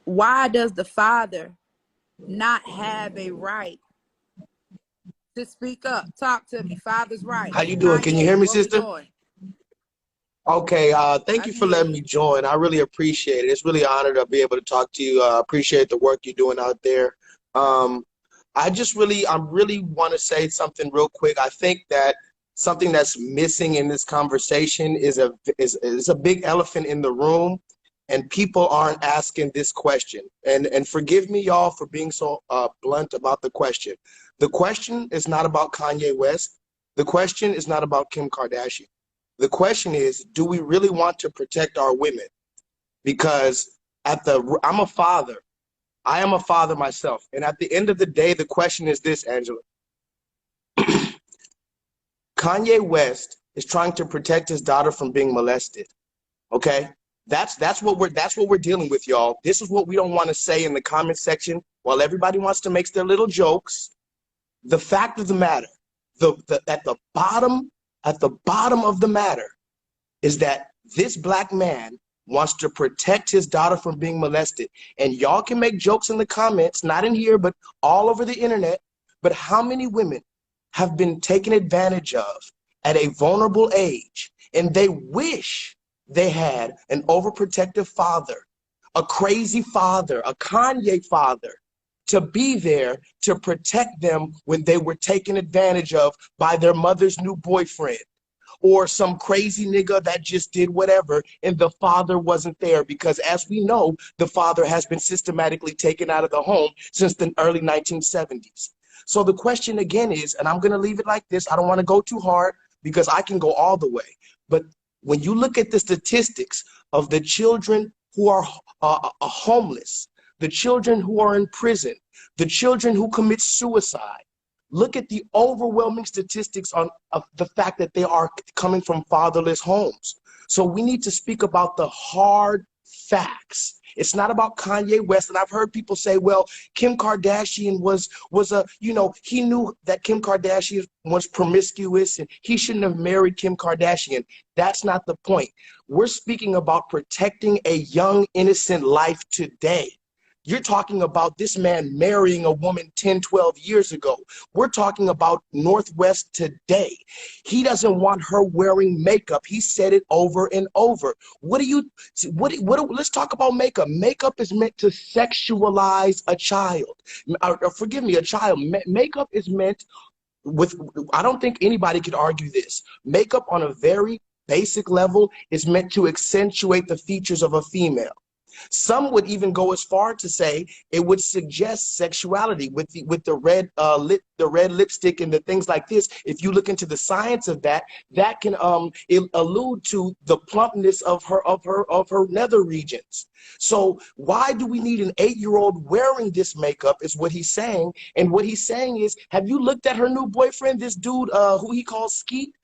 why does the father not have a right to speak up? Talk to me. Father's right. How you doing? Can you hear Kanye, me, what we sister? doing? Okay, thank I you can for hear letting you. me join. I really appreciate it. It's really an honor to be able to talk to you. I appreciate the work you're doing out there. Um, I really want to say something real quick. I think that something that's missing in this conversation is a big elephant in the room, and people aren't asking this question. And forgive me, y'all, for being so blunt about the question. The question is not about Kanye West. The question is not about Kim Kardashian. The question is, do we really want to protect our women? Because I'm a father. I am a father myself. And at the end of the day, the question is this, Angela. Kanye West is trying to protect his daughter from being molested. Okay? That's what we're dealing with, y'all. This is what we don't want to say in the comment section while everybody wants to make their little jokes. The fact of the matter, at the bottom of the matter is that this black man wants to protect his daughter from being molested. And y'all can make jokes in the comments, not in here, but all over the internet. But how many women have been taken advantage of at a vulnerable age, and they wish they had an overprotective father, a crazy father, a Kanye father, to be there to protect them when they were taken advantage of by their mother's new boyfriend, or some crazy nigga that just did whatever and the father wasn't there, because as we know, the father has been systematically taken out of the home since the early 1970s. So the question again is, and I'm going to leave it like this, I don't want to go too hard because I can go all the way, but when you look at the statistics of the children who are homeless, the children who are in prison, the children who commit suicide, look at the overwhelming statistics of the fact that they are coming from fatherless homes. So we need to speak about the hard facts. It's not about Kanye West. And I've heard people say, well, Kim Kardashian was he knew that Kim Kardashian was promiscuous and he shouldn't have married Kim Kardashian. That's not the point. We're speaking about protecting a young, innocent life today. You're talking about this man marrying a woman 10, 12 years ago. We're talking about Northwest today. He doesn't want her wearing makeup. He said it over and over. Let's talk about makeup. Makeup is meant to sexualize a child. Forgive me, a child. Makeup is meant I don't think anybody could argue this. Makeup on a very basic level is meant to accentuate the features of a female. Some would even go as far to say it would suggest sexuality with the red lipstick and the things like this. If you look into the science of that, that can allude to the plumpness of her nether regions. So why do we need an 8-year-old wearing this makeup is what he's saying. And what he's saying is, have you looked at her new boyfriend, this dude who he calls Skeet?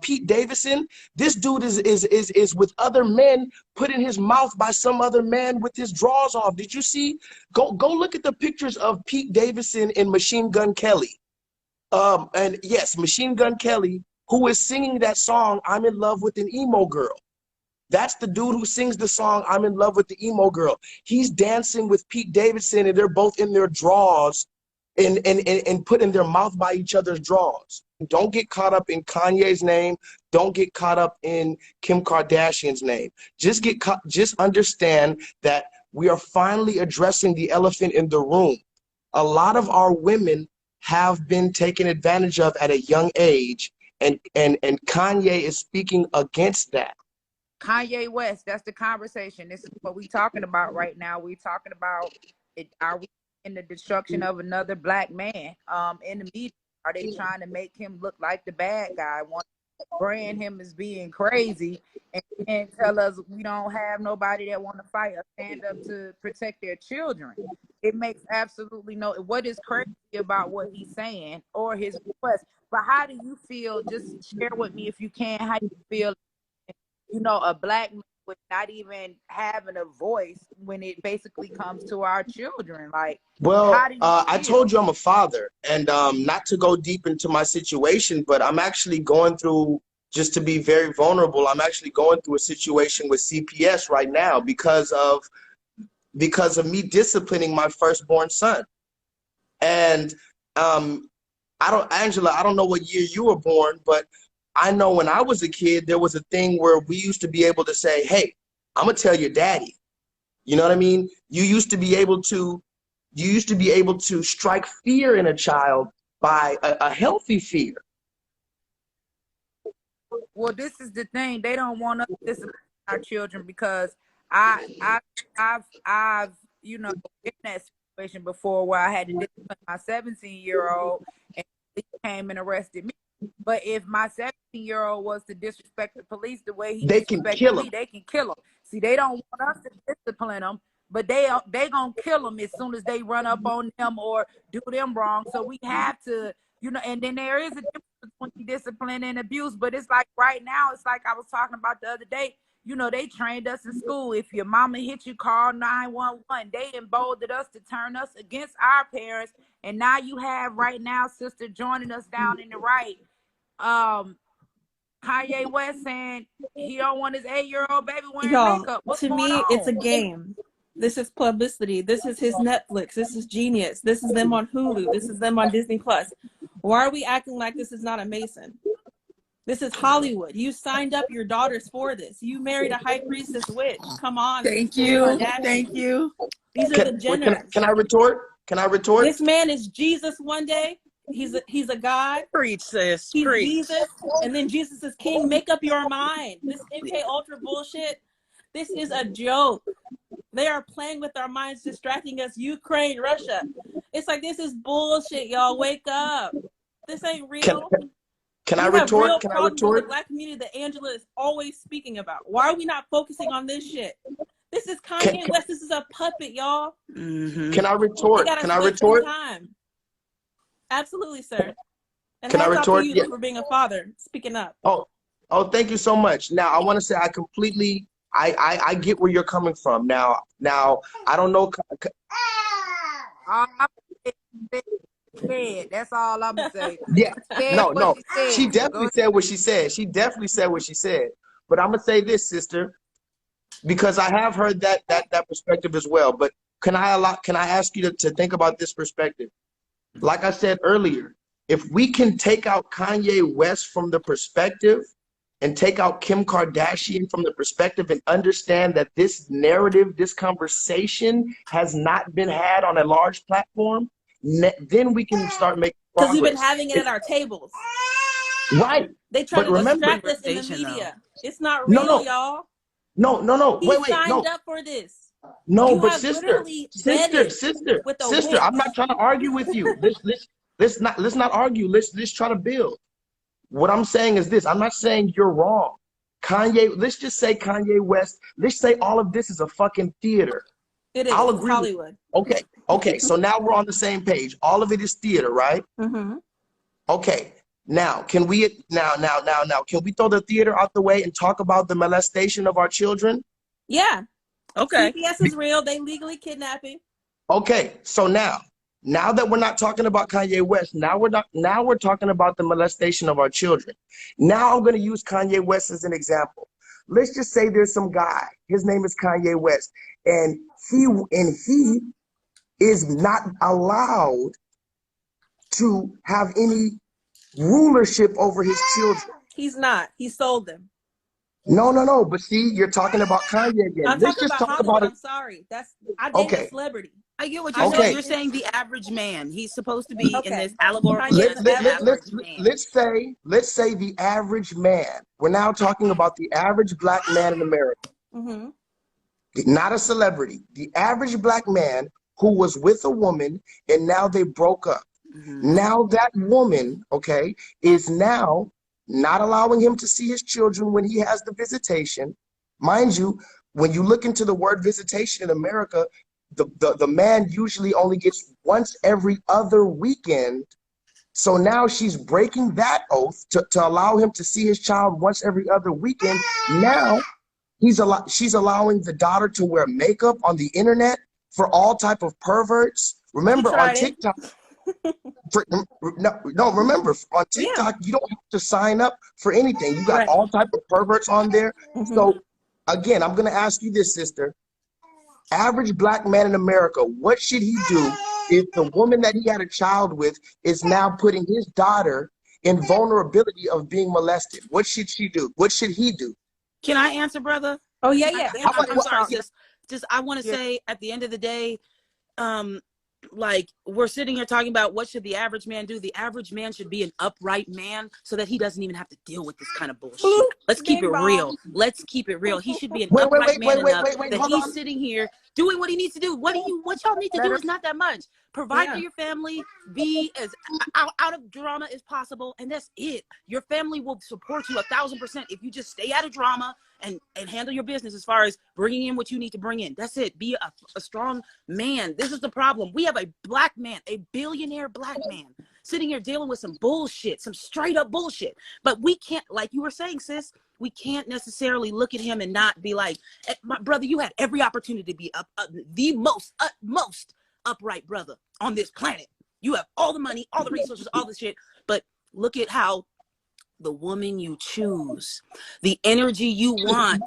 Pete Davidson. This dude is with other men, put in his mouth by some other man with his drawers off. Did you see? Go look at the pictures of Pete Davidson and Machine Gun Kelly. And yes, Machine Gun Kelly, who is singing that song, I'm in love with an emo girl. That's the dude who sings the song, I'm in love with the emo girl. He's dancing with Pete Davidson and they're both in their drawers and put in their mouth by each other's drawers. Don't get caught up in Kanye's name. Don't get caught up in Kim Kardashian's name. Just understand that we are finally addressing the elephant in the room. A lot of our women have been taken advantage of at a young age, and Kanye is speaking against that. Kanye West, that's the conversation. This is what we're talking about right now. We're talking about are we in the destruction of another black man in the media? Are they trying to make him look like the bad guy, want to brand him as being crazy and tell us we don't have nobody that want to fight or stand up to protect their children? It makes absolutely no, what is crazy about what he's saying or his request. But how do you feel? Just share with me if you can, how you feel, a black man with not even having a voice when it basically comes to our children. Like, well, how do you feel? I told you I'm a father, and not to go deep into my situation, but I'm actually going through, just to be very vulnerable, I'm actually going through a situation with CPS right now because of because of me disciplining my firstborn son. And Angela, I don't know what year you were born, but I know when I was a kid, there was a thing where we used to be able to say, hey, I'm gonna tell your daddy. You know what I mean? You used to be able to strike fear in a child by a healthy fear. Well, this is the thing. They don't want us to discipline our children because I've you know, in that situation before where I had to discipline my 17-year-old and he came and arrested me. But if my 17-year-old was to disrespect the police the way he They can disrespected kill me, him. they can kill him. See, they don't want us to discipline them, but they gonna kill them as soon as they run up on them or do them wrong. So we have to, you know, and then there is a difference between discipline and abuse. But it's like right now, it's like I was talking about the other day. You know, they trained us in school. If your mama hit you, call 911. They emboldened us to turn us against our parents. And now you have right now, sister, joining us down in the right. Kanye West saying he don't want his 8-year-old baby wearing Y'all, makeup. What's to going me, it's on? a game. This is publicity. This is his Netflix. This is Genius. This is them on Hulu. This is them on Disney Plus. Why are we acting like this is not a Mason? This is Hollywood. You signed up your daughters for this. You married a high priestess witch. Come on. Thank Sister you. Kardashian. Thank you. These are the Jenners. Can I retort? Can I retort? This man is Jesus one day. He's a God. Preach, sis. He's Preach. Jesus, and then Jesus is king. Make up your mind. This MK Ultra bullshit, this is a joke. They are playing with our minds, distracting us. Ukraine, Russia. It's like, this is bullshit, y'all. Wake up. This ain't real. Can I We have real retort? Can I problems in the retort? Black community that Angela is always speaking about. Why are we not focusing on this shit? This is Kanye West. This is a puppet, y'all. Can I retort? They got Can us I wasting retort? time. Absolutely, sir. And Can I hats off to retort? you Yeah. for being a father, speaking up. Oh, thank you so much. Now, I want to say I completely, I get where you're coming from. Now, I don't know. That's all I'm gonna say. Yeah, no. She She definitely said what she said. She definitely said what she said. But I'm gonna say this, sister, because I have heard that perspective as well. But can I ask you to think about this perspective? Like I said earlier, if we can take out Kanye West from the perspective and take out Kim Kardashian from the perspective and understand that this narrative, this conversation has not been had on a large platform, then we can start making progress. Because we've been having it at our tables. Right. They try to remember, distract us in the media. It's not real, y'all. No. He signed up for this. No, you but have sister, with a witch. I'm not trying to argue with you. Let's not argue. Let's try to build. What I'm saying is this. I'm not saying you're wrong. Kanye, let's just say Kanye West, let's say all of this is a fucking theater. It is. I'll It's agree Hollywood. Okay. So now we're on the same page. All of it is theater, right? Mm-hmm. Okay. Now, can we throw the theater out the way and talk about the molestation of our children? Yeah. Okay. CPS is real. They legally kidnapping. Okay. So now that we're not talking about Kanye West, now we're talking about the molestation of our children. Now I'm going to use Kanye West as an example. Let's just say there's some guy. His name is Kanye West, and he is not allowed to have any rulership over his children. He's not. He sold them. No. But see, you're talking about Kanye again. I'm Let's talking just about talk Hollywood. about it. I'm sorry. I dated a celebrity. I get what you're Okay. saying. You're saying the average man. He's supposed to be in this allegorical Kanye's sense, the average man. Let's say the average man. We're now talking about the average black man in America. Mm-hmm. Not a celebrity. The average black man who was with a woman and now they broke up. Mm-hmm. Now that woman, okay, is now not allowing him to see his children when he has the visitation. Mind you, when you look into the word visitation in America, the man usually only gets once every other weekend. So now she's breaking that oath to allow him to see his child once every other weekend. Now she's allowing the daughter to wear makeup on the internet for all type of perverts. Remember on TikTok. Remember on TikTok, you don't have to sign up for anything. You got all type of perverts on there. Mm-hmm. So again, I'm going to ask you this, sister. Average black man in America, what should he do if the woman that he had a child with is now putting his daughter in vulnerability of being molested? What should she do? What should he do? Can I answer, brother? Oh yeah. I'm sorry, sis. Just I want to say at the end of the day, like we're sitting here talking about what should the average man do. The average man should be an upright man so that he doesn't even have to deal with this kind of bullshit. Let's keep it real. Let's keep it real. He should be an upright man enough that he's sitting here doing what he needs to do. What y'all need to do is not that much. Provide for your family, be as out of drama as possible, and that's it. Your family will support you 1,000% if you just stay out of drama and handle your business as far as bringing in what you need to bring in. That's it. Be a strong man. This is the problem. We have a black man, a billionaire black man, sitting here dealing with some bullshit, some straight up bullshit. But we can't, like you were saying, sis, we can't necessarily look at him and not be like, my brother, you had every opportunity to be the most upright brother on this planet. You have all the money, all the resources, all the shit. But look at how the woman you choose, the energy you want,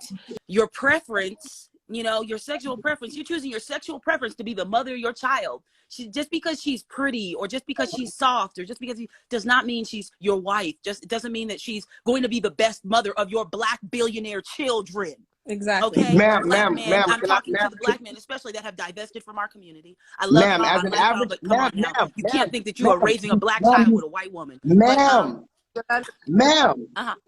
your preference, you know, your sexual preference, you're choosing your sexual preference to be the mother of your child. Just because she's pretty or just because she's soft or just because does not mean she's your wife. It doesn't mean that she's going to be the best mother of your black billionaire children. Exactly. Okay, Ma'am, I'm talking to the black men, especially that have divested from our community. I love y'all, as an average, but come on now. You can't think that you are raising a black child with a white woman. Ma'am,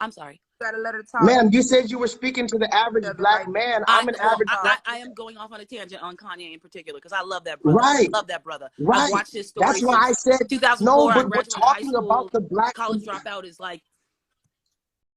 I'm sorry. Gotta let her talk. Ma'am, you said you were speaking to the average black man. I'm an average black. I am going off on a tangent on Kanye in particular because I love that brother. Right. I love that brother. Right. I've watched his story. That's why I said 2004. no, I but we're graduated high talking school. about the black College dropout is like